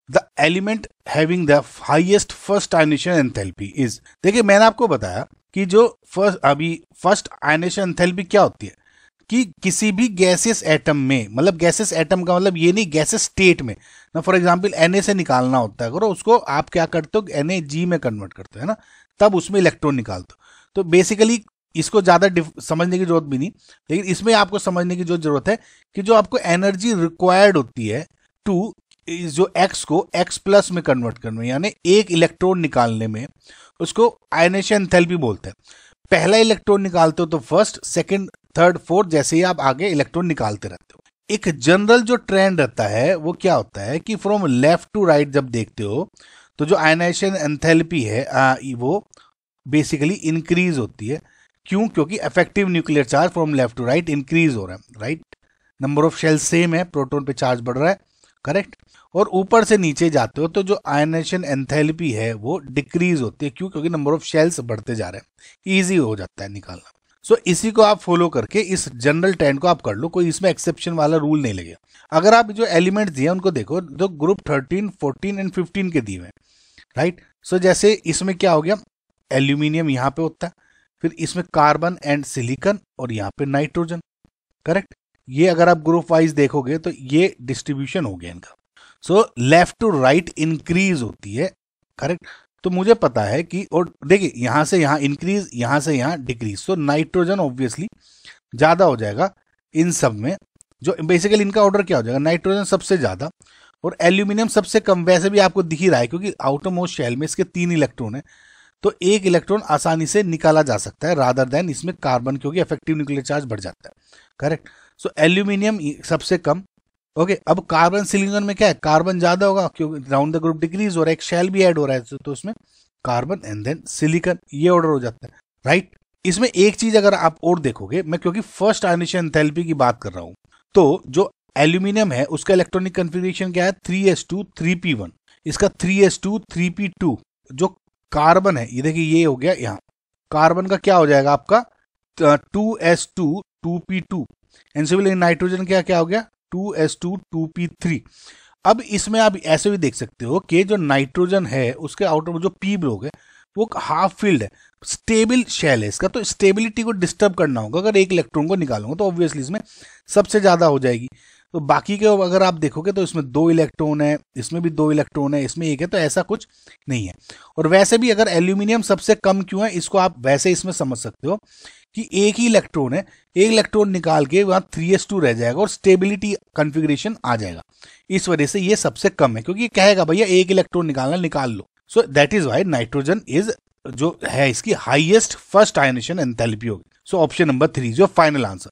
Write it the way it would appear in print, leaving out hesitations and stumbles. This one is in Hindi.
The element having the highest first ionisation enthalpy is, देखिए मैंने आपको बताया कि जो फर्स्ट आयनेशन एंथैल्पी क्या होती है कि किसी भी गैसियस एटम में, मतलब गैसियस एटम का मतलब ये नहीं गैसियस स्टेट में ना, फॉर एग्जांपल Na से निकालना होता है, अगर उसको आप क्या करते हो Nag में कन्वर्ट करते हो, है ना, तब उसमें इलेक्ट्रॉन निकालते हो। तो बेसिकली इसको ज़्यादा समझने की जरूरत भी नहीं, लेकिन इसमें आपको समझने की जो जरूरत है कि जो आपको एनर्जी रिक्वायर्ड होती है टू जो एक्स को एक्स प्लस में कन्वर्ट करने में, यानी एक इलेक्ट्रॉन निकालने में, उसको आयनेशन एंथैल्पी बोलते हैं। पहला इलेक्ट्रॉन निकालते हो तो फर्स्ट, सेकंड, थर्ड, फोर्थ, जैसे ही आप आगे इलेक्ट्रॉन निकालते रहते हो। एक जनरल जो ट्रेंड रहता है वो क्या होता है कि फ्रॉम लेफ्ट टू राइट जब देखते हो तो जो आयनेशन एंथैल्पी है वो बेसिकली इंक्रीज होती है। क्यों? क्योंकि effective nuclear charge from left to right increase हो रहा है, right. Number of shell same है, प्रोटॉन पे चार्ज बढ़ रहा है, करेक्ट। और ऊपर से नीचे जाते हो तो जो आयनेशन एंथैल्पी है वो डिक्रीज होती है। क्यों? क्योंकि नंबर ऑफ शेल्स बढ़ते जा रहे हैं, इजी हो जाता है निकालना। सो इसी को आप फॉलो करके इस जनरल ट्रेंड को आप कर लो, कोई इसमें एक्सेप्शन वाला रूल नहीं लगेगा। अगर आप जो एलिमेंट्स दिए उनको देखो, जो ग्रुप 13, 14 एंड 15 के दिए हुए, राइट। सो जैसे इसमें क्या हो गया, एल्यूमिनियम यहाँ पे होता है, फिर इसमें कार्बन एंड सिलिकॉन और यहाँ पे नाइट्रोजन, करेक्ट। ये अगर आप ग्रुप वाइज देखोगे तो ये डिस्ट्रीब्यूशन हो गया इनका। So left to right increase होती है, करेक्ट। तो मुझे पता है कि, और देखिए यहां से यहां इंक्रीज, यहां से यहां डिक्रीज, सो नाइट्रोजन ऑब्वियसली ज्यादा हो जाएगा इन सब में। जो बेसिकली इनका ऑर्डर क्या हो जाएगा, नाइट्रोजन सबसे ज्यादा और एल्यूमिनियम सबसे कम। वैसे भी आपको दिख ही रहा है क्योंकि आउटर मोस्ट शेल में इसके 3 इलेक्ट्रॉन है, तो एक इलेक्ट्रॉन आसानी से निकाला जा सकता है रादर देन इसमें कार्बन, क्योंकि इफेक्टिव न्यूक्लियर चार्ज बढ़ जाता है, करेक्ट। सो एल्यूमिनियम सबसे कम, ओके। अब कार्बन सिलिकॉन में क्या है, कार्बन ज्यादा होगा क्योंकि राउंड द ग्रुप डिक्रीज हो रहा है, एक शेल भी ऐड हो रहा है, तो उसमें कार्बन एंड देन सिलिकॉन, ये ऑर्डर हो जाता है, राइट। इसमें एक चीज अगर आप और देखोगे, मैं क्योंकि फर्स्ट आयनेशन एंथैल्पी की बात कर रहा हूं, तो जो एल्यूमिनियम है उसका इलेक्ट्रॉनिक कन्फिग्रेशन क्या है, 3s2 3p1, इसका 3s2 3p2। जो कार्बन है, ये देखिए ये हो गया, यहाँ कार्बन का क्या हो जाएगा आपका 2s2 2p2, and similarly nitrogen क्या क्या हो गया 2s2 2p3। अब इसमें आप ऐसे भी देख सकते हो कि जो नाइट्रोजन है उसके आउटर में जो पी ब्लॉक है वो हाफ फील्ड है, स्टेबल शेल है इसका, तो स्टेबिलिटी को डिस्टर्ब करना होगा। अगर एक इलेक्ट्रॉन को निकालूंगा तो ऑब्वियसली इसमें सबसे ज्यादा हो जाएगी। तो बाकी के अगर आप देखोगे तो इसमें 2 इलेक्ट्रॉन है, इसमें भी 2 इलेक्ट्रॉन है, इसमें 1 है, तो ऐसा कुछ नहीं है। और वैसे भी अगर एल्यूमिनियम सबसे कम क्यों है, इसको आप वैसे इसमें समझ सकते हो कि एक ही इलेक्ट्रॉन है, एक इलेक्ट्रॉन निकाल के वहां 3s2 रह जाएगा और स्टेबिलिटी कॉन्फ़िगरेशन आ जाएगा। इस वजह से ये सबसे कम है, क्योंकि ये कहेगा भैया एक इलेक्ट्रॉन निकालना, निकाल लो। So that is why nitrogen is जो है इसकी हाईएस्ट फर्स्ट आयनेशन एंथैल्पी होगी। So option number 3 is your final answer.